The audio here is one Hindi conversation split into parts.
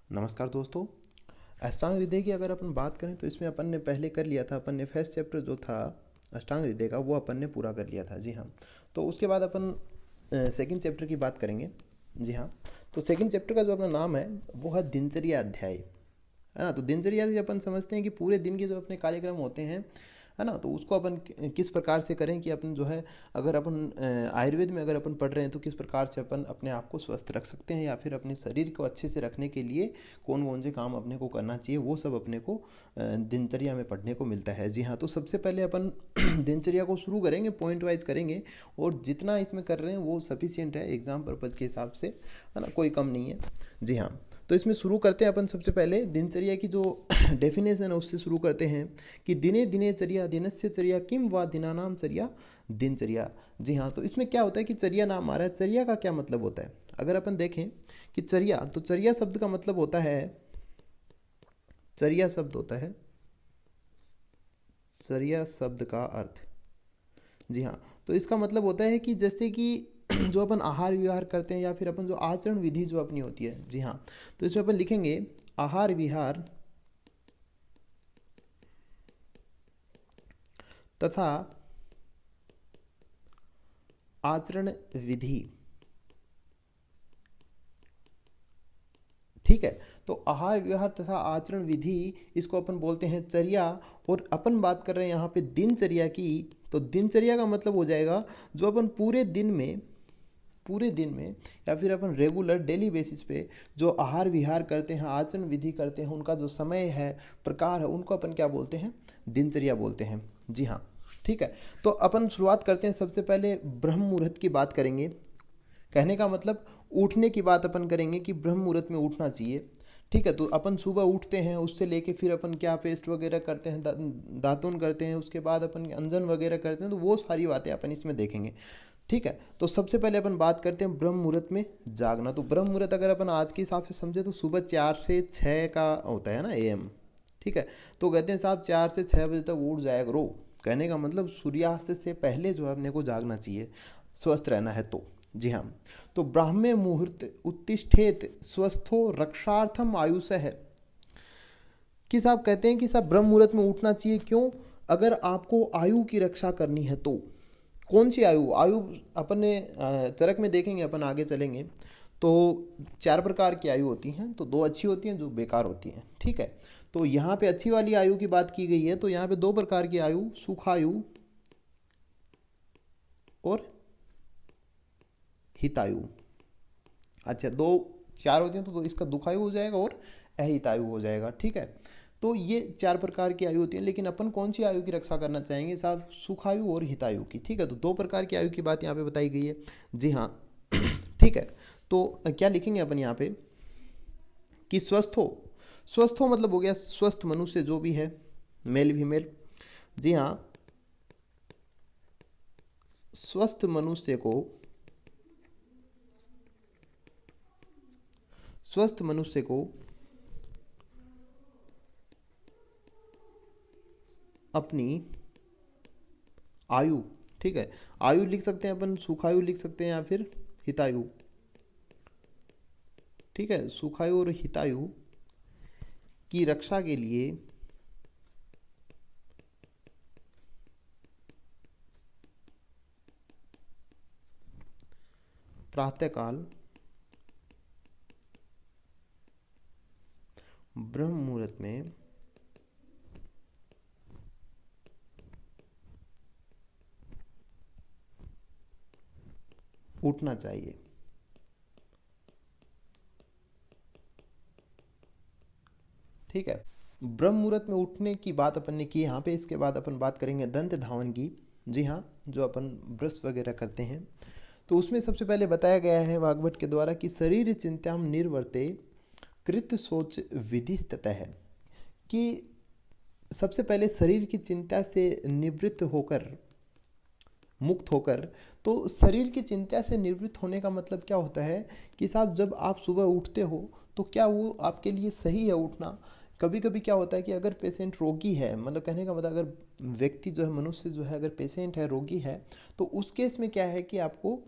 नमस्कार दोस्तों। अष्टांग हृदय की अगर अपन बात करें तो इसमें अपन ने पहले कर लिया था, अपन ने फर्स्ट चैप्टर जो था अष्टांग हृदय का वो अपन ने पूरा कर लिया था। जी हाँ। तो उसके बाद अपन सेकंड चैप्टर की बात करेंगे। जी हाँ। तो सेकंड चैप्टर का जो अपना नाम है वो है दिनचर्या अध्याय, है ना। तो दिनचर्या से अपन समझते हैं कि पूरे दिन के जो अपने कार्यक्रम होते हैं, है ना, तो उसको अपन किस प्रकार से करें कि अपन जो है, अगर अपन आयुर्वेद में अगर अपन पढ़ रहे हैं तो किस प्रकार से अपन अपने आप को स्वस्थ रख सकते हैं या फिर अपने शरीर को अच्छे से रखने के लिए कौन कौन से काम अपने को करना चाहिए, वो सब अपने को दिनचर्या में पढ़ने को मिलता है। जी हाँ। तो सबसे पहले अपन दिनचर्या को शुरू करेंगे, पॉइंट वाइज करेंगे, और जितना इसमें कर रहे हैं वो सफिशियंट है एग्जाम पर्पज़ के हिसाब से, है ना, कोई कम नहीं है। जी हाँ। तो इसमें शुरू करते हैं अपन सबसे पहले दिनचर्या की जो डेफिनेशन है उससे शुरू करते हैं कि दिने दिने चर्या दिनस्य चर्या किम व दिनानाम चर्या दिनचर्या। जी हाँ। तो इसमें क्या होता है कि चर्या नाम आ रहा है, चर्या का क्या मतलब होता है अगर अपन देखें कि चर्या, तो चर्या शब्द का मतलब होता है, चर्या शब्द होता है, चर्या शब्द का अर्थ, जी हाँ, तो इसका मतलब होता है कि जैसे कि जो अपन आहार विहार करते हैं या फिर अपन जो आचरण विधि जो अपनी होती है। जी हाँ। तो इसमें अपन लिखेंगे आहार विहार तथा आचरण विधि। ठीक है। तो आहार विहार तथा आचरण विधि, इसको अपन बोलते हैं चर्या। और अपन बात कर रहे हैं यहाँ पे दिनचर्या की। तो दिनचर्या का मतलब हो जाएगा जो अपन पूरे दिन में या फिर अपन रेगुलर डेली बेसिस पे जो आहार विहार करते हैं, आचरण विधि करते हैं, उनका जो समय है, प्रकार है, उनको अपन क्या बोलते हैं, दिनचर्या बोलते हैं। जी हाँ। ठीक है। तो अपन शुरुआत करते हैं, सबसे पहले ब्रह्म मुहूर्त की बात करेंगे। कहने का मतलब उठने की बात अपन करेंगे कि ब्रह्म मुहूर्त में उठना चाहिए। ठीक है। तो अपन सुबह उठते हैं, उससे लेके फिर अपन क्या पेस्ट वगैरह करते हैं, दातुन करते हैं, उसके बाद अपन अंजन वगैरह करते हैं, तो वो सारी बातें अपन इसमें देखेंगे। ठीक है। तो सबसे पहले अपन बात करते हैं ब्रह्म मुहूर्त में जागना। तो ब्रह्म मुहूर्त अगर अपन आज के हिसाब से समझे तो सुबह 4 से 6 का होता है ना, AM। ठीक है। तो कहते हैं साहब 4 से 6 बजे तक उठ जाया करो। कहने का मतलब सूर्यास्त से पहले जो है अपने को जागना चाहिए, स्वस्थ रहना है तो। जी हाँ। तो ब्राह्मे मुहूर्त उत्तिष्ठेत स्वस्थो रक्षार्थम आयुष है, कि साहब कहते हैं कि साहब ब्रह्म मुहूर्त में उठना चाहिए। क्यों? अगर आपको आयु की रक्षा करनी है तो। कौन सी आयु? आयु अपन ने चरक में देखेंगे, अपन आगे चलेंगे तो 4 प्रकार की आयु होती हैं। तो 2 अच्छी होती हैं, जो बेकार होती हैं। ठीक है। तो यहाँ पे अच्छी वाली आयु की बात की गई है, तो यहाँ पे 2 प्रकार की आयु, सुखायु और हितायु। अच्छा, दो, चार होती हैं तो इसका दुखायु हो जाएगा और अहितायु हो जाएगा। ठीक है। तो ये 4 प्रकार की आयु होती है, लेकिन अपन कौन सी आयु की रक्षा करना चाहेंगे साहब? सुखायु और हितायु की। ठीक है। तो 2 प्रकार की आयु की बात यहाँ पे बताई गई है। जी हाँ। ठीक है। तो क्या लिखेंगे अपन यहाँ पे कि स्वस्थ हो। स्वस्थ हो मतलब हो गया स्वस्थ मनुष्य जो भी है, मेल फीमेल। जी हाँ। स्वस्थ मनुष्य को, स्वस्थ मनुष्य को अपनी आयु, ठीक है, आयु लिख सकते हैं अपन, सुखायु लिख सकते हैं या फिर हितायु। ठीक है। सुखायु और हितायु की रक्षा के लिए प्रातःकाल ब्रह्म मुहूर्त में उठना चाहिए। ठीक है। ब्रह्म मुहूर्त में उठने की बात अपन ने की यहाँ पे। इसके बाद अपन बात करेंगे दंत धावन की। जी हाँ। जो अपन ब्रश वगैरह करते हैं, तो उसमें सबसे पहले बताया गया है वाग्भट के द्वारा कि शरीर चिंत्याम निर्वर्ते कृत सोच विधिस्तः है, कि सबसे पहले शरीर की चिंता से निवृत्त होकर, मुक्त होकर। तो शरीर की चिंता से निवृत्त होने का मतलब क्या होता है कि साहब जब आप सुबह उठते हो तो क्या वो आपके लिए सही है उठना? कभी कभी क्या होता है कि अगर पेशेंट रोगी है, मतलब कहने का मतलब अगर व्यक्ति जो है, मनुष्य जो है, अगर पेशेंट है, रोगी है, तो उस केस में क्या है कि आपको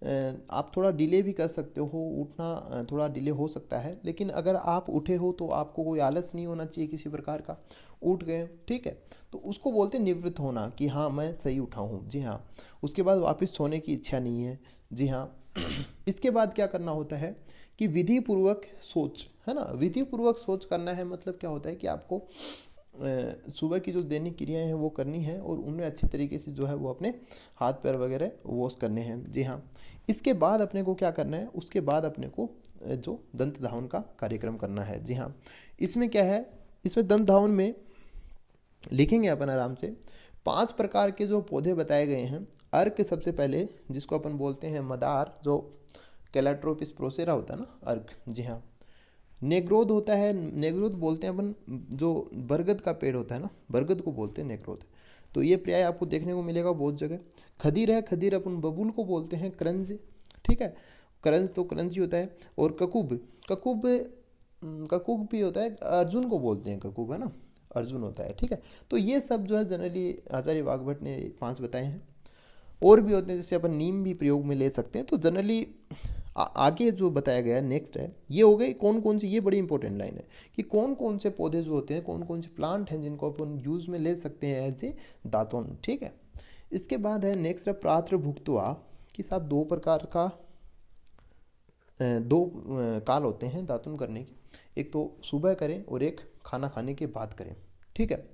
आप थोड़ा डिले भी कर सकते हो, उठना थोड़ा डिले हो सकता है, लेकिन अगर आप उठे हो तो आपको कोई आलस नहीं होना चाहिए किसी प्रकार का, उठ गए, ठीक है, तो उसको बोलते हैं निवृत्त होना कि हाँ मैं सही उठा हूँ। जी हाँ। उसके बाद वापस सोने की इच्छा नहीं है। जी हाँ। इसके बाद क्या करना होता है कि विधि पूर्वक सोच, है ना, विधि पूर्वक सोच करना है, मतलब क्या होता है कि आपको सुबह की जो दैनिक क्रियाएं हैं वो करनी है और उनमें अच्छी तरीके से जो है वो अपने हाथ पैर वगैरह वॉश करने हैं। जी हाँ। इसके बाद अपने को क्या करना है, उसके बाद अपने को जो दंत धावन का कार्यक्रम करना है। जी हाँ। इसमें क्या है, इसमें दंत धावन में लिखेंगे अपन आराम से 5 प्रकार के जो पौधे बताए गए हैं। अर्क सबसे पहले, जिसको अपन बोलते हैं मदार, जो कैलाट्रोपिस प्रोसेरा होता है ना, अर्क। जी हाँ। नेग्रोध होता है, नेग्रोध बोलते हैं अपन, जो बरगद का पेड़ होता है ना, बरगद को बोलते हैं नेग्रोध। तो ये पर्याय आपको देखने को मिलेगा बहुत जगह। खदीर है, खदीर अपन बबूल को बोलते हैं, क्रंज, ठीक है, क्रंज तो क्रंज ही होता है। और ककुब, ककुब, ककुब भी होता है, अर्जुन को बोलते हैं ककुब, है ना, अर्जुन होता है, ठीक है। तो ये सब जो है जनरली आचार्य वाघभट्ट ने 5 बताए हैं। और भी होते हैं, जैसे अपन नीम भी प्रयोग में ले सकते हैं। तो जनरली आगे जो बताया गया है नेक्स्ट है, ये हो गए कौन कौन से, ये बड़ी इंपॉर्टेंट लाइन है कि कौन कौन से पौधे जो होते हैं, कौन कौन से प्लांट हैं जिनको अपन यूज़ में ले सकते हैं एज ए दातुन, ठीक है। इसके बाद है नेक्स्ट है प्रात्र भुक्त्वा, कि साथ 2 प्रकार का 2 काल होते हैं दातुन करने के, एक तो सुबह करें और एक खाना खाने के बाद करें, ठीक है।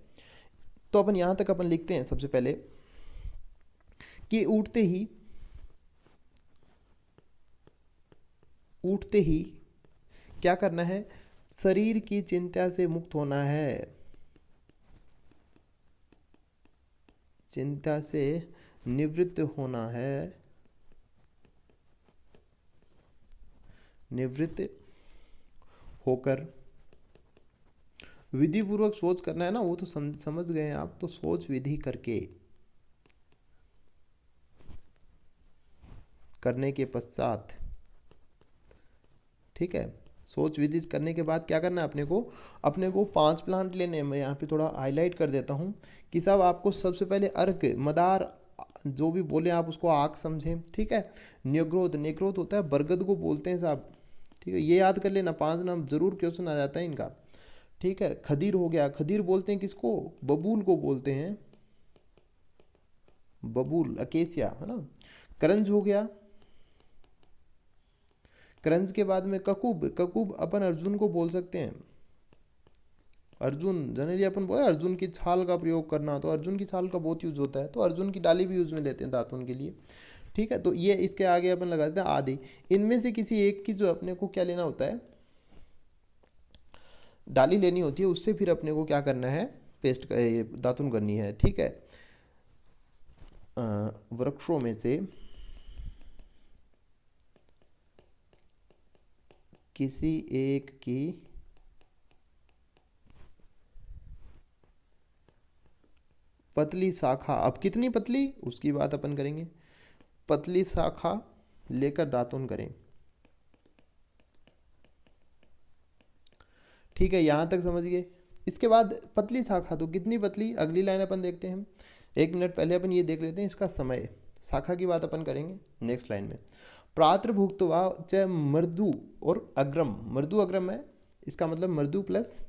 तो अपन यहाँ तक अपन लिखते हैं सबसे पहले कि उठते ही क्या करना है, शरीर की चिंता से मुक्त होना है, चिंता से निवृत्त होना है, निवृत्त होकर विधि पूर्वक सोच करना है ना, वो तो समझ गए हैं आप, तो सोच विधि करके, करने के पश्चात, ठीक है, सोच विधि करने के बाद क्या करना है अपने को 5 प्लांट लेने हैं। मैं यहाँ पे थोड़ा हाईलाइट कर देता हूँ कि साहब आपको सबसे पहले अर्क, मदार, जो भी बोले आप उसको आग समझें, ठीक है। नेग्रोध, नेग्रोध होता है बरगद को बोलते हैं साहब, ठीक है, ये याद कर लेना, 5 नाम जरूर क्वेश्चन आ जाता है इनका, ठीक है। खदीर हो गया, खदीर बोलते हैं किसको, बबूल को बोलते हैं, बबूल, अकेसिया, है ना। करंज हो गया, करंज के बाद में ककुब, ककुब अपन अर्जुन को बोल सकते हैं, अर्जुन जनरली अपन बोले अर्जुन की छाल का प्रयोग करना, तो अर्जुन की छाल का बहुत यूज होता है, तो अर्जुन की डाली भी यूज में लेते हैं दातुन के लिए, ठीक है। तो ये इसके आगे अपन लगा देते हैं आदि। इनमें से किसी एक की जो अपने को क्या लेना होता है, डाली लेनी होती है, उससे फिर अपने को क्या करना है, पेस्ट दातुन करनी है, ठीक है। वृक्षों में से किसी एक की पतली शाखा, अब कितनी पतली उसकी बात अपन करेंगे, पतली शाखा लेकर दातुन करें, ठीक है, यहां तक समझ गए। इसके बाद पतली शाखा, तो कितनी पतली, अगली लाइन अपन देखते हैं। 1 मिनट पहले अपन ये देख लेते हैं इसका समय, शाखा की बात अपन करेंगे नेक्स्ट लाइन में। प्रात्र भुक्त्वा च मृदु और अग्रम, मृदु अग्रम है, इसका मतलब मृदु प्लस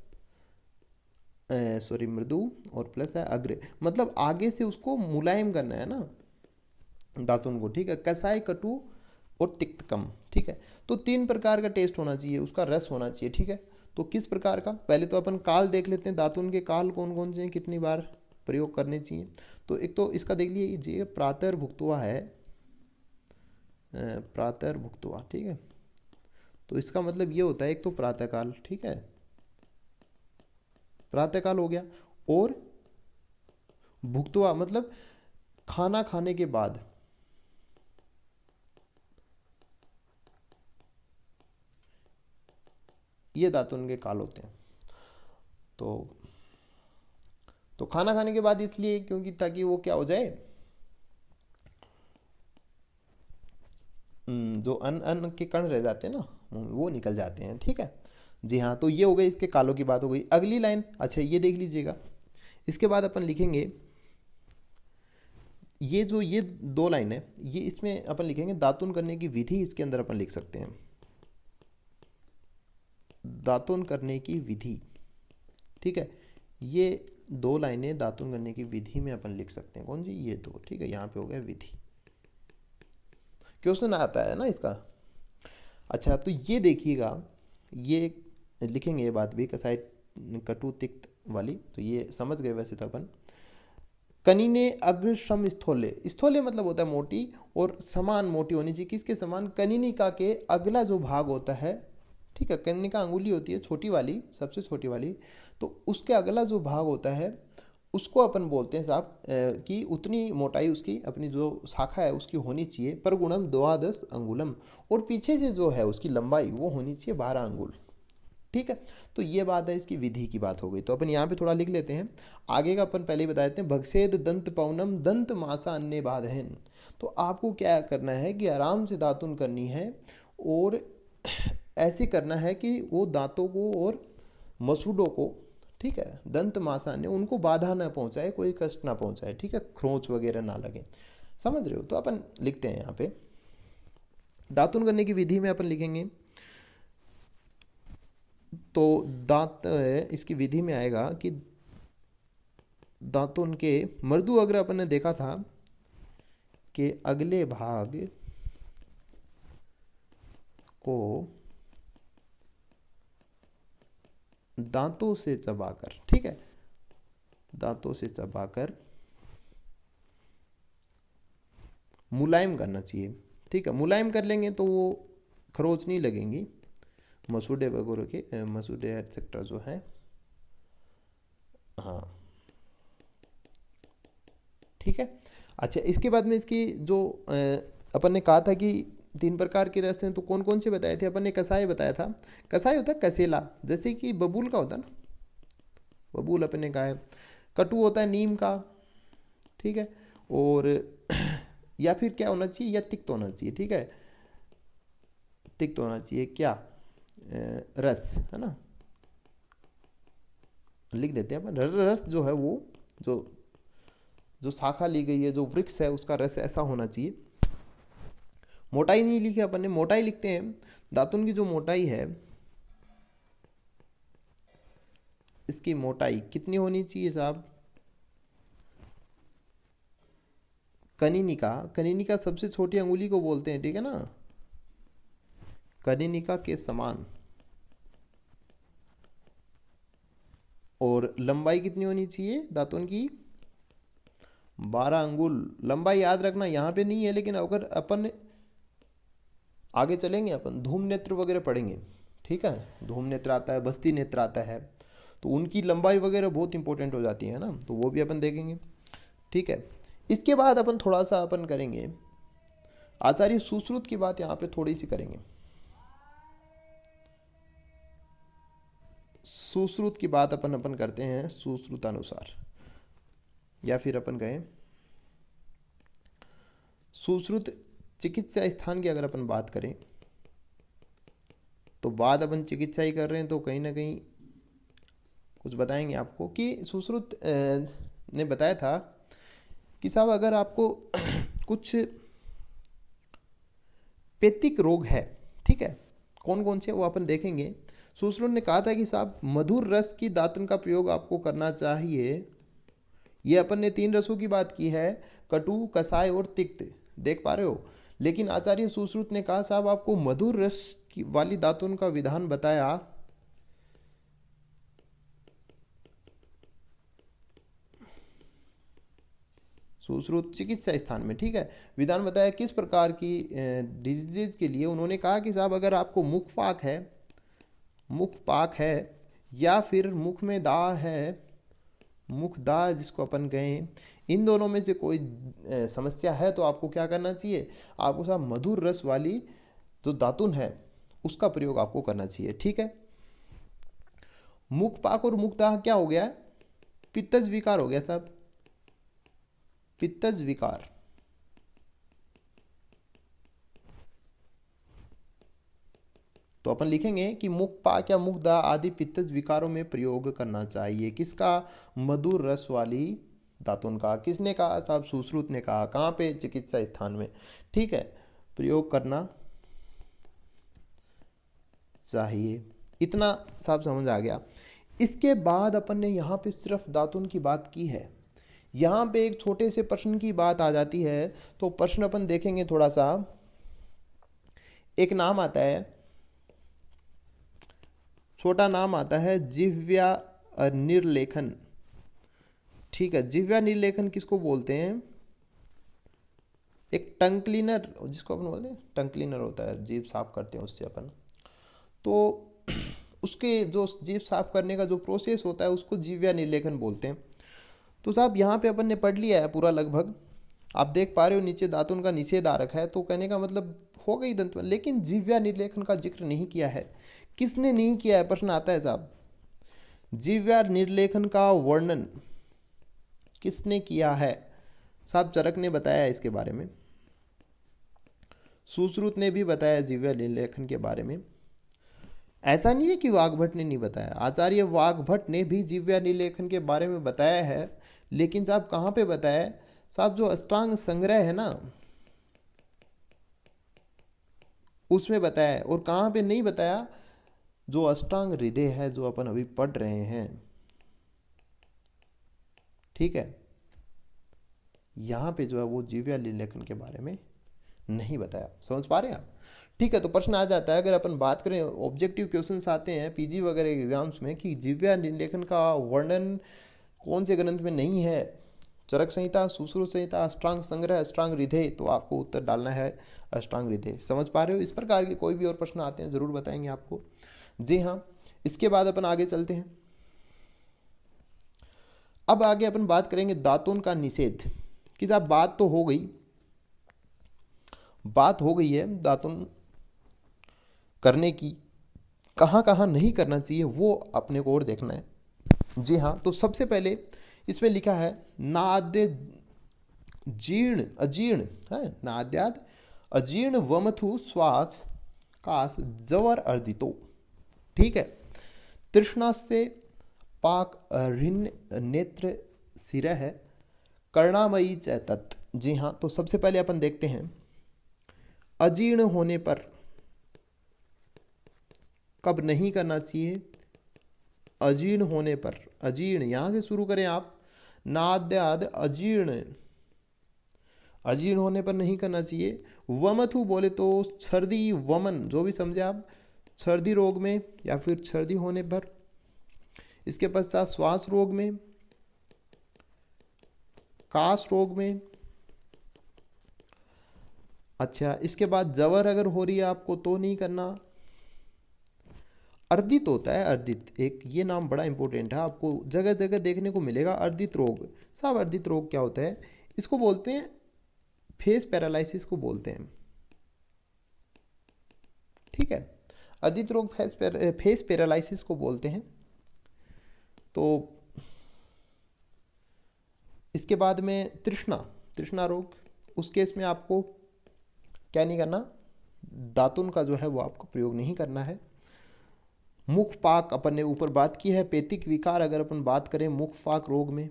सॉरी मृदु और प्लस है अग्र, मतलब आगे से उसको मुलायम करना है ना दातुन को, ठीक है। कसाई, कटु और तिक्तकम, ठीक है। तो 3 प्रकार का टेस्ट होना चाहिए, उसका रस होना चाहिए, ठीक है। तो किस प्रकार का, पहले तो अपन काल देख लेते हैं, दातुन के काल कौन कौन से हैं, कितनी बार प्रयोग करने चाहिए। तो एक तो इसका देख लीजिए, प्रातर भुक्त्वा है, प्रातर भुक्त्वा, ठीक है। तो इसका मतलब ये होता है, एक तो प्रातःकाल, ठीक है, प्रातःकाल हो गया, और भुक्त्वा मतलब खाना खाने के बाद, ये दातुन के काल होते हैं। तो खाना खाने के बाद इसलिए क्योंकि ताकि वो क्या हो जाए, जो अन्न के कण रह जाते हैं ना वो निकल जाते हैं, ठीक है। जी हाँ। तो ये हो गई इसके कालों की बात हो गई। अगली लाइन, अच्छा ये देख लीजिएगा, इसके बाद अपन लिखेंगे ये दो लाइन है, ये इसमें अपन लिखेंगे दातुन करने की विधि, इसके अंदर अपन लिख सकते हैं दातुन करने की विधि। ठीक है, ये दो लाइनें दातुन करने की विधि में अपन लिख सकते हैं। कौन जी? ये दो। ठीक है, यहाँ पे हो गया विधि। क्वेश्चन आता है ना इसका। अच्छा, तो ये देखिएगा, ये लिखेंगे ये बात भी, कसाई कटु तिक्त वाली, तो ये समझ गए वैसे तो अपन। कनीने अग्रश्रम स्थोले, स्थोले मतलब होता है मोटी, और समान मोटी होनी चाहिए। किसके समान? कनिनिका के अगला जो भाग होता है, ठीक है, कनिनिका अंगुली होती है छोटी वाली, सबसे छोटी वाली, तो उसके अगला जो भाग होता है उसको अपन बोलते हैं साहब कि उतनी मोटाई उसकी, अपनी जो शाखा है उसकी होनी चाहिए, पर गुणम 12 अंगुलम, और पीछे से जो है उसकी लंबाई वो होनी चाहिए 12 अंगुल। ठीक है, तो ये बात है, इसकी विधि की बात हो गई। तो अपन यहाँ पे थोड़ा लिख लेते हैं। आगे का अपन पहले ही बता देते हैं। भगसेद दंत पवनम दंत मासा अन्य बाधहन। तो आपको क्या करना है कि आराम से दातुन करनी है, और ऐसे करना है कि वो दांतों को और मसूड़ों को, ठीक है, दंत मासान्य, उनको बाधा ना पहुंचाए, कोई कष्ट ना पहुंचाए। ठीक है, खरोंच वगैरह ना लगे। समझ रहे हो? तो अपन लिखते हैं यहाँ पे दातुन करने की विधि में अपन लिखेंगे, तो दांत इसकी विधि में आएगा कि दांतुन के मृदु अग्र अपन ने देखा था कि अगले भाग को दांतों से चबाकर, ठीक है, दांतों से चबाकर मुलायम करना चाहिए। ठीक है, मुलायम कर लेंगे तो वो खरोच नहीं लगेंगी, मसूड़े वगैरह के, मसूड़े एक्सेट्रा जो है। हाँ, ठीक है। अच्छा, इसके बाद में इसकी जो अपन ने कहा था कि 3 प्रकार के रस हैं, तो कौन कौन से बताए थे अपन ने? कसाय बताया था। कसाय होता है कसेला, जैसे कि बबूल का होता है ना, बबूल अपन ने कहा है। कटु होता है नीम का, ठीक है, और या फिर क्या होना चाहिए, या तिक्त होना चाहिए। ठीक है, तिक्त होना चाहिए क्या, रस, है ना, लिख देते हैं अपन। रस जो है वो, जो जो शाखा ली गई है, जो वृक्ष है, उसका रस ऐसा होना चाहिए। मोटाई नहीं लिखी अपन ने, मोटाई लिखते हैं। दातुन की जो मोटाई है, इसकी मोटाई कितनी होनी चाहिए साहब? कनिनिका, कनिनिका सबसे छोटी अंगुली को बोलते हैं, ठीक है ना, कनिनिका के समान। और लंबाई कितनी होनी चाहिए दातुन की? 12 अंगुल। लंबाई याद रखना यहाँ पे नहीं है, लेकिन अगर अपन आगे चलेंगे, अपन धूम नेत्र वगैरह पढ़ेंगे, ठीक है, धूम नेत्र आता है, बस्ती नेत्र आता है, तो उनकी लंबाई वगैरह बहुत इंपॉर्टेंट हो जाती है ना, तो वो भी अपन देखेंगे। ठीक है, इसके बाद अपन थोड़ा सा अपन करेंगे आचार्य सुश्रुत की बात, यहाँ पे थोड़ी सी करेंगे। सुश्रुत की बात अपन करते हैं सुश्रुतानुसार, या फिर अपन कहें सुश्रुत चिकित्सा स्थान की अगर अपन बात करें, तो बात अपन चिकित्सा ही कर रहे हैं, तो कहीं ना कहीं कुछ बताएंगे आपको कि सुश्रुत ने बताया था कि साहब अगर आपको कुछ पेतिक रोग है, ठीक है, कौन कौन से वो अपन देखेंगे। सुश्रुत ने कहा था कि साहब मधुर रस की दातुन का प्रयोग आपको करना चाहिए। ये अपन ने 3 रसों की बात की है, कटु, कसाय और तिक्त, देख पा रहे हो। लेकिन आचार्य सुश्रुत ने कहा साहब आपको मधुर रस की वाली दातुन का विधान बताया, सुश्रुत चिकित्सा स्थान में, ठीक है, विधान बताया किस प्रकार की डिजीज के लिए। उन्होंने कहा कि साहब अगर आपको मुख पाक है, या फिर मुख में दाह है, मुख दाह जिसको अपन कहें, इन दोनों में से कोई समस्या है, तो आपको क्या करना चाहिए? आपको साहब मधुर रस वाली जो दातुन है उसका प्रयोग आपको करना चाहिए। ठीक है, मुख पाक और मुख दाह क्या हो गया? पित्तज विकार हो गया साहब, पित्तज विकार। तो अपन लिखेंगे कि मुख पाक या मुखदाह आदि पित्तज विकारों में प्रयोग करना चाहिए किसका? मधुर रस वाली दातुन का। किसने कहा साहब? सुश्रुत ने कहा। कहाँ पे? चिकित्सा स्थान में। ठीक है, प्रयोग करना चाहिए। इतना साहब समझ आ गया। इसके बाद अपन ने यहाँ पे सिर्फ दातुन की बात की है। यहाँ पे एक छोटे से प्रश्न की बात आ जाती है, तो प्रश्न अपन देखेंगे थोड़ा सा। एक नाम आता है, छोटा नाम आता है जिह्वा निर्लेखन। ठीक है, जिह्वा निर्लेखन किसको बोलते हैं? एक टंग क्लीनर, जिसको अपन बोलते हैं टंग क्लीनर होता है, जीभ साफ करते हैं उससे अपन। तो उसके जो जीभ साफ करने का जो प्रोसेस होता है उसको जिह्वा निर्लेखन बोलते हैं। तो साहब यहाँ पे अपन ने पढ़ लिया है पूरा लगभग। आप देख पा रहे हो नीचे दातुन का निषेध आ रखा है, तो कहने का मतलब हो गई दंत, लेकिन जिह्वा निर्लेखन का जिक्र नहीं किया है। किसने नहीं किया है? प्रश्न आता है साहब। जिह्वा निर्लेखन का वर्णन किसने किया है? साहब चरक ने बताया है इसके बारे में, सुश्रुत ने भी बताया जिह्वा निर्लेखन के बारे में। ऐसा नहीं है कि वाग्भट ने नहीं बताया, आचार्य वाग्भट ने भी जिह्वा निर्लेखन के बारे में बताया है। लेकिन साहब कहाँ पे बताया है? साहब जो अष्टांग संग्रह है ना, उसमें बताया है। और कहाँ पे नहीं बताया? जो अष्टांग हृदय है जो अपन अभी पढ़ रहे हैं, ठीक है, यहाँ पे जो है वो जिह्वा निर्लेखन के बारे में नहीं बताया। समझ पा रहे हैं आप? ठीक है, तो प्रश्न आ जाता है, अगर अपन बात करें, ऑब्जेक्टिव क्वेश्चंस आते हैं पीजी वगैरह एग्जाम्स में कि जिह्वा निर्लेखन का वर्णन कौन से ग्रंथ में नहीं है? चरक संहिता, सुश्रुत संहिता, अष्टांग संग्रह, अष्टांग हृदय। तो आपको उत्तर डालना है अष्टांग हृदय। समझ पा रहे हो? इस प्रकार के कोई भी और प्रश्न आते हैं जरूर बताएंगे आपको। जी हाँ, इसके बाद अपन आगे चलते हैं। अब आगे अपन बात करेंगे दातुन का निषेध। कि साहब बात तो हो गई, बात हो गई है दातुन करने की, कहाँ कहाँ नहीं करना चाहिए वो अपने को और देखना है। जी हाँ, तो सबसे पहले इसमें लिखा है नाद्य जीर्ण अजीर्ण है, नाद्याद अजीर्ण वमथु श्वास कास जवर अर्दितो। ठीक है, तृष्णा से पाक ऋण नेत्र सिर है कर्णामयी च तत्। जी हाँ, तो सबसे पहले अपन देखते हैं अजीर्ण होने पर कब नहीं करना चाहिए? अजीर्ण होने पर, अजीर्ण यहां से शुरू करें आप, नाद्याद अजीर्ण, अजीर्ण होने पर नहीं करना चाहिए। वमथु बोले तो छर्दी वमन, जो भी समझे आप, छर्दी रोग में या फिर छर्दी होने पर। इसके पश्चात श्वास रोग में, काश रोग में। अच्छा, इसके बाद जवर अगर हो रही है आपको तो नहीं करना। अर्दित होता है, अर्दित, एक ये नाम बड़ा इंपॉर्टेंट है, आपको जगह जगह देखने को मिलेगा अर्दित रोग। साहब अर्दित रोग क्या होता है? इसको बोलते हैं फेस पैरालिसिस को बोलते हैं। ठीक है, अर्दित रोग फेस पैरालिसिस को बोलते हैं। तो इसके बाद में तृष्णा, तृष्णा रोग, उस केस में आपको क्या नहीं करना? दातुन का जो है वो आपको प्रयोग नहीं करना है। मुख पाक अपन ने ऊपर बात की है। पेतिक विकार अगर अपन बात करें मुख पाक रोग में,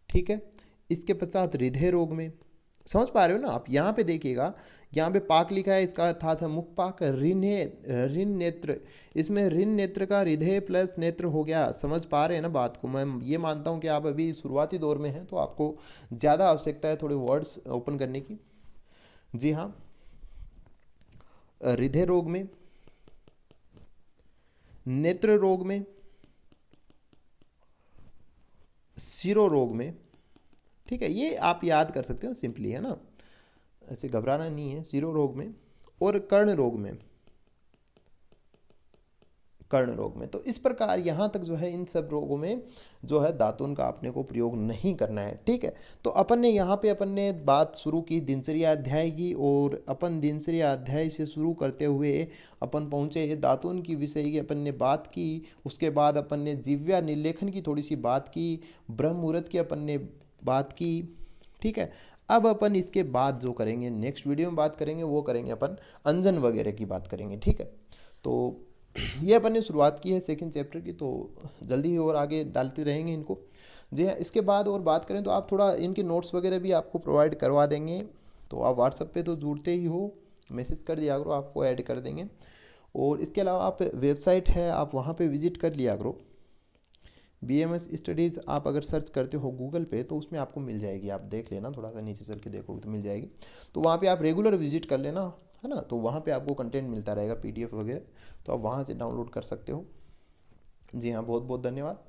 ठीक है। इसके पश्चात हृदय रोग में, समझ पा रहे हो ना आप? यहाँ पे देखिएगा, यहाँ पे पाक लिखा है, इसका अर्थ था मुख पाक। ऋण नेत्र, इसमें ऋण नेत्र का हृदय प्लस नेत्र हो गया। समझ पा रहे हैं ना बात को? मैं ये मानता हूँ कि आप अभी शुरुआती दौर में हैं, तो आपको ज़्यादा आवश्यकता है थोड़े वर्ड्स ओपन करने की। जी हाँ, हृदय रोग में, नेत्र रोग में, सिरो रोग में। ठीक है, ये आप याद कर सकते हो, सिंपली है ना, ऐसे घबराना नहीं है। सिरो रोग में और कर्ण रोग में, कर्ण रोग में। तो इस प्रकार यहाँ तक जो है इन सब रोगों में जो है दातुन का अपने को प्रयोग नहीं करना है। ठीक है, तो अपन ने यहाँ पे अपन ने बात शुरू की दिनचर्या अध्याय की, और अपन दिनचर्या अध्याय से शुरू करते हुए अपन पहुँचे दातुन की विषय की अपन ने बात की। उसके बाद अपन ने जिह्वा निर्लेखन की थोड़ी सी बात की, ब्रह्म मुहूर्त की अपन ने बात की। ठीक है, अब अपन इसके बाद जो करेंगे, नेक्स्ट वीडियो में बात करेंगे, वो करेंगे अपन अंजन वगैरह की बात करेंगे। ठीक है, तो ये अपन ने शुरुआत की है सेकंड चैप्टर की, तो जल्दी ही और आगे डालते रहेंगे इनको। जी हाँ, इसके बाद और बात करें तो आप थोड़ा इनके नोट्स वगैरह भी आपको प्रोवाइड करवा देंगे। तो आप व्हाट्सएप पे तो जुड़ते ही हो, मैसेज कर दिया करो, आपको ऐड कर देंगे। और इसके अलावा आप वेबसाइट है, आप वहाँ पे विजिट कर लिया करो। BMS स्टडीज़ आप अगर सर्च करते हो गूगल पे तो उसमें आपको मिल जाएगी, आप देख लेना, थोड़ा सा नीचे चल के देखोगे तो मिल जाएगी। तो वहाँ पे आप रेगुलर विजिट कर लेना, है ना। तो वहाँ पे आपको कंटेंट मिलता रहेगा PDF वगैरह, तो आप वहाँ से डाउनलोड कर सकते हो। जी हाँ, बहुत बहुत धन्यवाद।